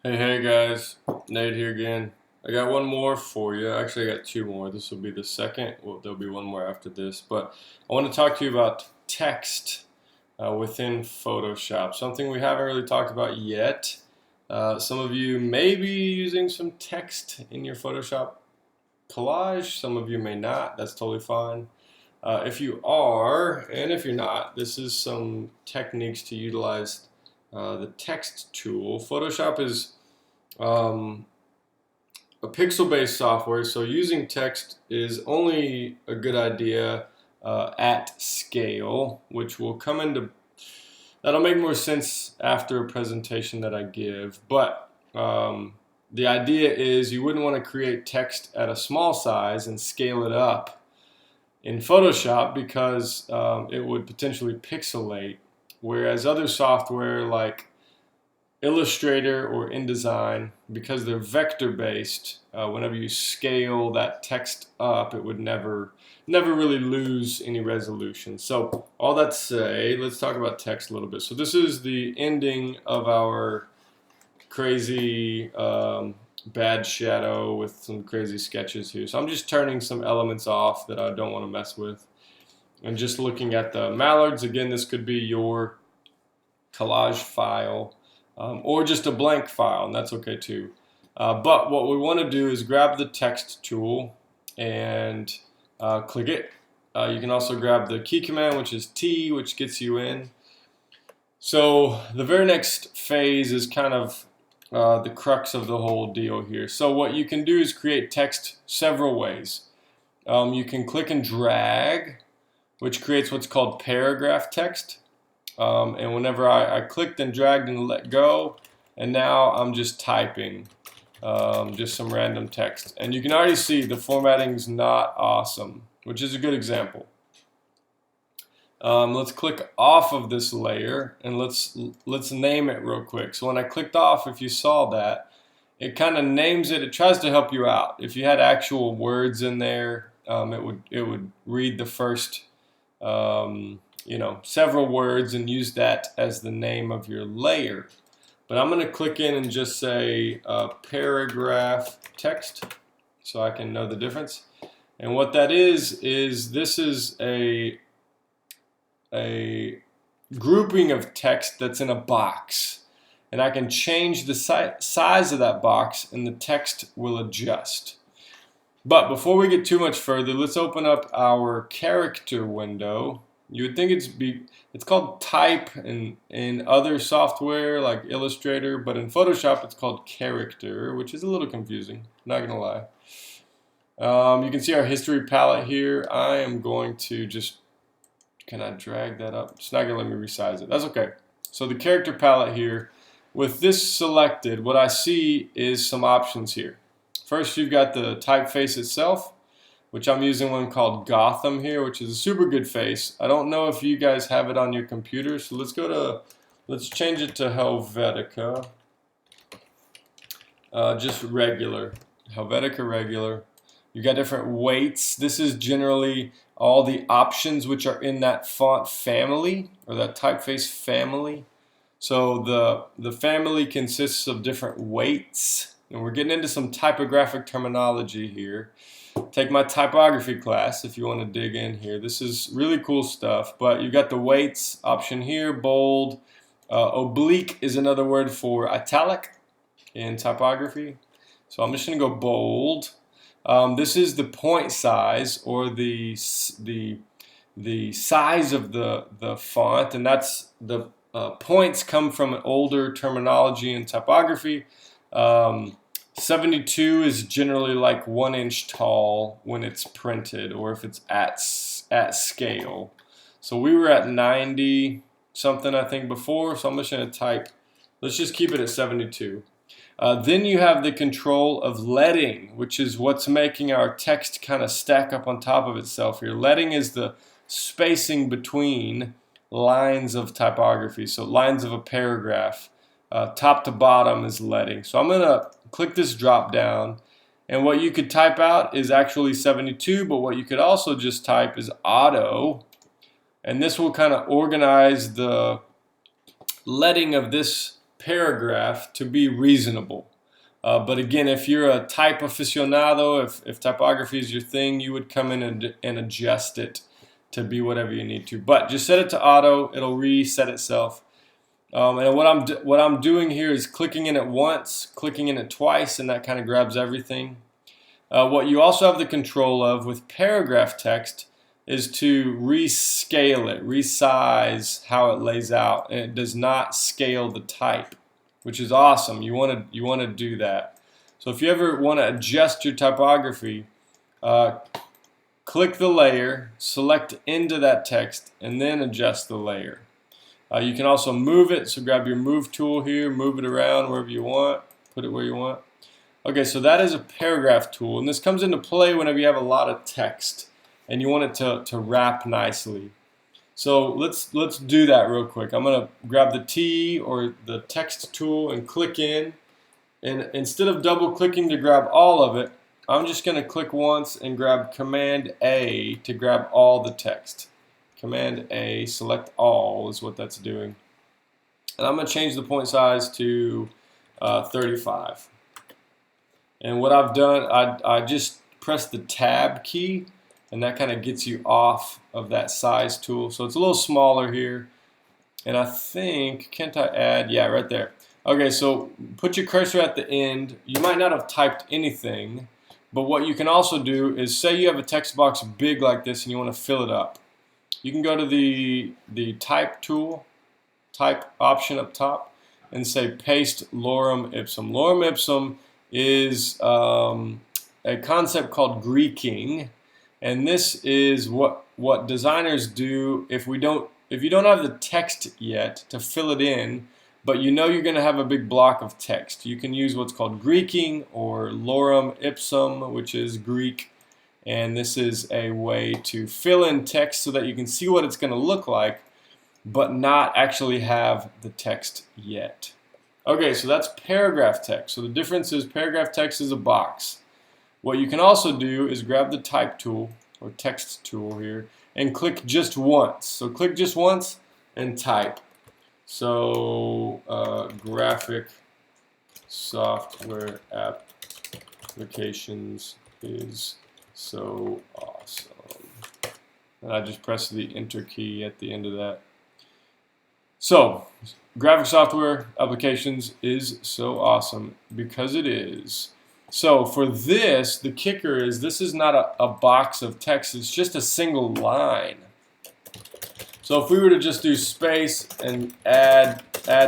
Hey guys, Nate here again. I got one more for you. Actually, I got two more. This will be the second. Well, there'll be one more after this. But I want to talk to you about text within Photoshop. Something we haven't really talked about yet. Some of you may be using some text in your Photoshop collage. Some of you may not. That's totally fine. If you are, and if you're not, this is some techniques to utilize the text tool. Photoshop is a pixel-based software, so using text is only a good idea at scale, which will come into that'll make more sense after a presentation that I give. But the idea is you wouldn't want to create text at a small size and scale it up in Photoshop because it would potentially pixelate, whereas other software like Illustrator or InDesign, because they're vector based, whenever you scale that text up, it would never really lose any resolution. So all that to say, let's talk about text a little bit. So this is the ending of our crazy bad shadow with some crazy sketches here. So I'm just turning some elements off that I don't want to mess with, and just looking at the mallards. Again, this could be your collage file. Or just a blank file, and that's okay too. But what we want to do is grab the text tool and click it. You can also grab the key command, which is T, which gets you in. So the very next phase is kind of the crux of the whole deal here. So what you can do is create text several ways. You can click and drag, which creates what's called paragraph text. And whenever I clicked and dragged and let go, and now I'm just typing just some random text. And you can already see the formatting's not awesome, which is a good example. Let's click off of this layer and let's name it real quick. So when I clicked off, if you saw that, it kind of names it. It tries to help you out. If you had actual words in there, it would read the first several words and use that as the name of your layer. But I'm going to click in and just say paragraph text so I can know the difference. And what that is this is a grouping of text that's in a box. And I can change the size of that box and the text will adjust. But before we get too much further, let's open up our character window. You would think it's called type in other software like Illustrator, but in Photoshop it's called character, which is a little confusing, not gonna lie. You can see our history palette here. I am going to just, can I drag that up? It's not gonna let me resize it. That's okay. So the character palette here, with this selected, what I see is some options here. First, you've got the typeface itself, which I'm using one called Gotham here, which is a super good face. I don't know if you guys have it on your computer, so let's change it to Helvetica. Just regular, Helvetica regular. You got different weights. This is generally all the options which are in that font family or that typeface family. So the family consists of different weights, and we're getting into some typographic terminology here. Take my typography class if you want to dig in here. This is really cool stuff, but you got the weights option here, bold. Oblique is another word for italic in typography. So I'm just going to go bold. This is the point size, or the size of the font, and that's the points come from an older terminology in typography. 72 is generally like 1 inch tall when it's printed, or if it's at scale. So we were at 90 something I think before, so I'm just going to type, let's just keep it at 72. Then you have the control of leading, which is what's making our text kind of stack up on top of itself here. Leading is the spacing between lines of typography, so lines of a paragraph. Top to bottom is leading. So I'm going to click this drop down, and what you could type out is actually 72, but what you could also just type is auto, and this will kind of organize the leading of this paragraph to be reasonable. But again, if you're a type aficionado, if typography is your thing, you would come in and adjust it to be whatever you need to. But just set it to auto; it'll reset itself. And what I'm doing here is clicking in it once, clicking in it twice, and that kind of grabs everything. What you also have the control of with paragraph text is to rescale it, resize how it lays out, and it does not scale the type, which is awesome. You want to do that. So if you ever want to adjust your typography, click the layer, select into that text, and then adjust the layer. You can also move it, so grab your move tool here, move it around wherever you want, put it where you want. Okay, so that is a paragraph tool, and this comes into play whenever you have a lot of text and you want it to wrap nicely. So let's do that real quick. I'm going to grab the T or the text tool and click in, and instead of double clicking to grab all of it, I'm just going to click once and grab Command A to grab all the text. Command A, select all is what that's doing. And I'm going to change the point size to 35. And what I've done, I just press the Tab key, and that kind of gets you off of that size tool. So it's a little smaller here. And I think, can't I add? Yeah, right there. Okay, so put your cursor at the end. You might not have typed anything, but what you can also do is say you have a text box big like this and you want to fill it up. You can go to the type tool, type option up top, and say paste lorem ipsum. Lorem ipsum is a concept called Greeking, and this is what designers do if you don't have the text yet to fill it in, but you know you're going to have a big block of text. You can use what's called Greeking or lorem ipsum, which is Greek. And this is a way to fill in text so that you can see what it's going to look like, but not actually have the text yet. Okay, so that's paragraph text. So the difference is paragraph text is a box. What you can also do is grab the type tool or text tool here and click just once. So click just once and type. So graphic software applications is so awesome. And I just press the enter key at the end of that. So, graphic software applications is so awesome because it is. So for this, the kicker is this is not a box of text, it's just a single line. So if we were to just do space and add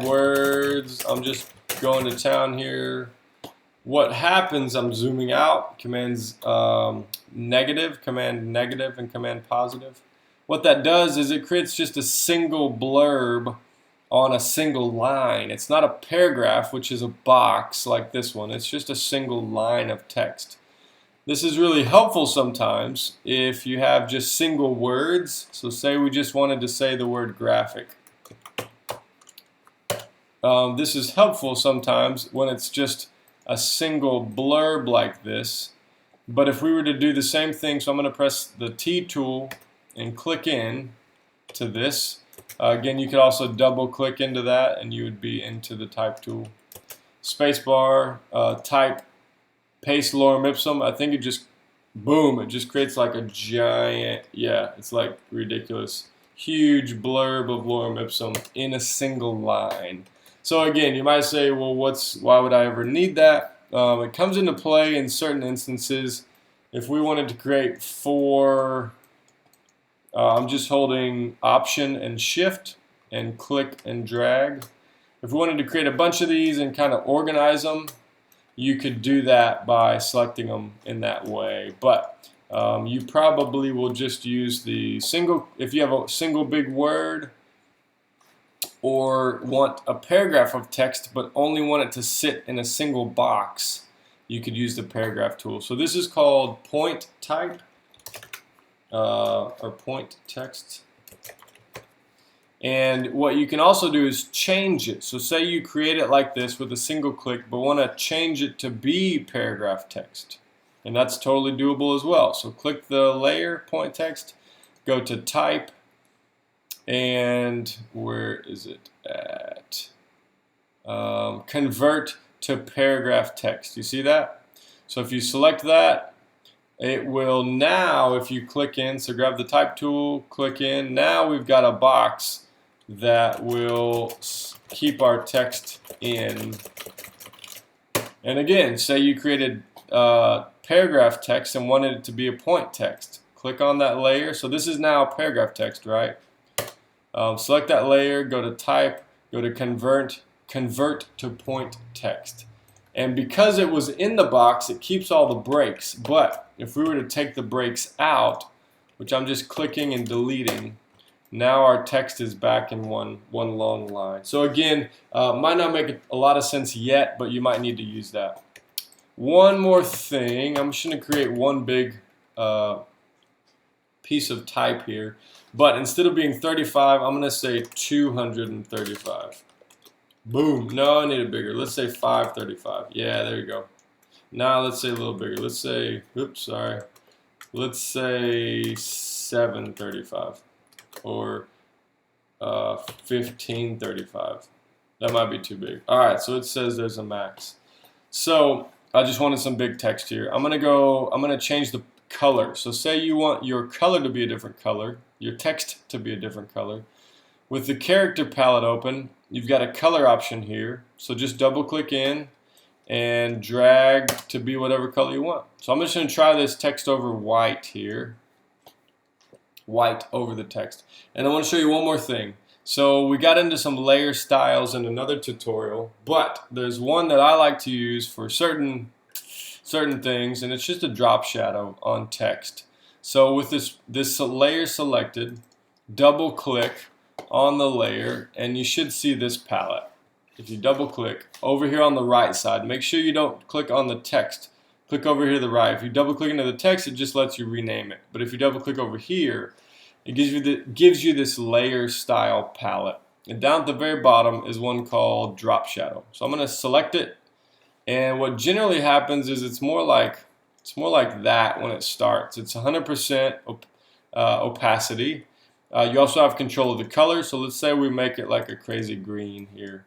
words, I'm just going to town here. What happens, I'm zooming out, commands negative, command negative, and command positive. What that does is it creates just a single blurb on a single line. It's not a paragraph, which is a box like this one. It's just a single line of text. This is really helpful sometimes if you have just single words. So say we just wanted to say the word graphic. This is helpful sometimes when it's just a single blurb like this. But if we were to do the same thing, so I'm going to press the T tool and click in to this. Again, you could also double click into that and you would be into the type tool. Spacebar, type, paste lorem ipsum. I think it just, boom, it just creates like a giant, yeah, it's like ridiculous. Huge blurb of lorem ipsum in a single line. So again, you might say, well, why would I ever need that? It comes into play in certain instances. If we wanted to create 4, I'm just holding Option and Shift and click and drag. If we wanted to create a bunch of these and kind of organize them, you could do that by selecting them in that way. But you probably will just use the single, if you have a single big word, or want a paragraph of text but only want it to sit in a single box, you could use the paragraph tool. So this is called point type or point text. And what you can also do is change it. So say you create it like this with a single click but want to change it to be paragraph text. And that's totally doable as well. So click the layer, point text, go to type, and where is it at? convert to paragraph text. You see that? So if you select that, it will now, if you click in, so grab the type tool, click in, now we've got a box that will keep our text in. And again, say you created paragraph text and wanted it to be a point text. Click on that layer. So this is now paragraph text, right? Select that layer, go to type, go to convert to point text. And because it was in the box, it keeps all the breaks. But if we were to take the breaks out, which I'm just clicking and deleting, now our text is back in one long line. So again, might not make a lot of sense yet, but you might need to use that. One more thing, I'm just going to create one big piece of type here. But instead of being 35, I'm going to say 235. Boom. No, I need it bigger. Let's say 535. Yeah, there you go. Now let's say a little bigger. Let's say, oops, sorry. Let's say 735 or 1535. That might be too big. All right, so it says there's a max. So I just wanted some big text here. I'm gonna change the color. So say you want your color to be a different color, your text to be a different color. With the character palette open, you've got a color option here. So just double click in and drag to be whatever color you want. So I'm just going to try this text over white here. White over the text. And I want to show you one more thing. So we got into some layer styles in another tutorial, but there's one that I like to use for certain things, and it's just a drop shadow on text. So with this layer selected, double click on the layer and you should see this palette. If you double click over here on the right side, make sure you don't click on the text. Click over here to the right. If you double click into the text, it just lets you rename it. But if you double click over here, it gives you this layer style palette. And down at the very bottom is one called drop shadow. So I'm going to select it, and what generally happens is it's more like that when it starts. It's 100% opacity. You also have control of the color, so let's say we make it like a crazy green here.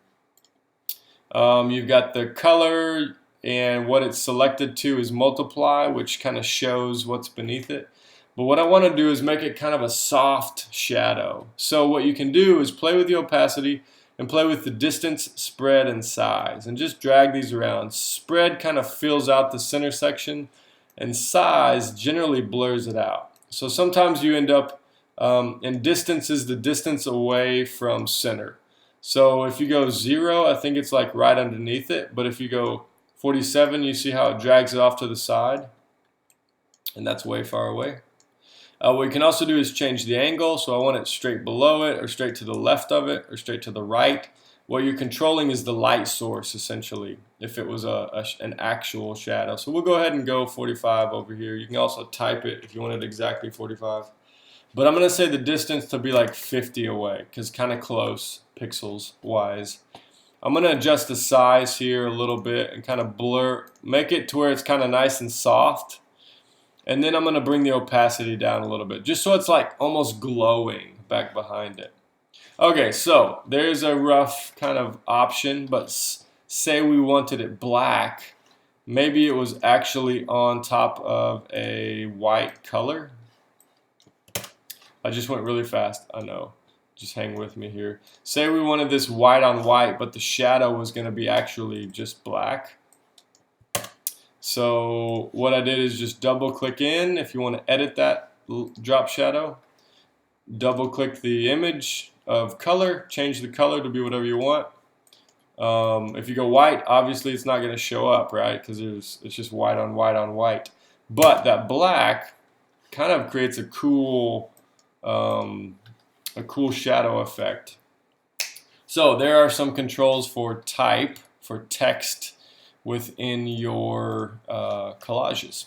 You've got the color, and what it's selected to is multiply, which kind of shows what's beneath it. But what I want to do is make it kind of a soft shadow. So what you can do is play with the opacity and play with the distance, spread, and size, and just drag these around. Spread kind of fills out the center section, and size generally blurs it out. So sometimes you end up and distance is the distance away from center. So if you go 0, I think it's like right underneath it. But if you go 47, you see how it drags it off to the side. And that's way far away. What you can also do is change the angle. So I want it straight below it, or straight to the left of it, or straight to the right. What you're controlling is the light source, essentially, if it was an actual shadow. So we'll go ahead and go 45 over here. You can also type it if you want it exactly 45. But I'm going to say the distance to be like 50 away, because kind of close pixels wise. I'm going to adjust the size here a little bit and kind of blur, make it to where it's kind of nice and soft. And then I'm going to bring the opacity down a little bit, just so it's like almost glowing back behind it. Okay, so there's a rough kind of option, but say we wanted it black. Maybe it was actually on top of a white color. I just went really fast, I know. Just hang with me here. Say we wanted this white on white, but the shadow was going to be actually just black. So what I did is just double click in if you want to edit that drop shadow. Double click the image of color, change the color to be whatever you want. If you go white, obviously it's not going to show up, right? Because it's just white on white on white. But that black kind of creates a cool shadow effect. So there are some controls for type, for text within your collages.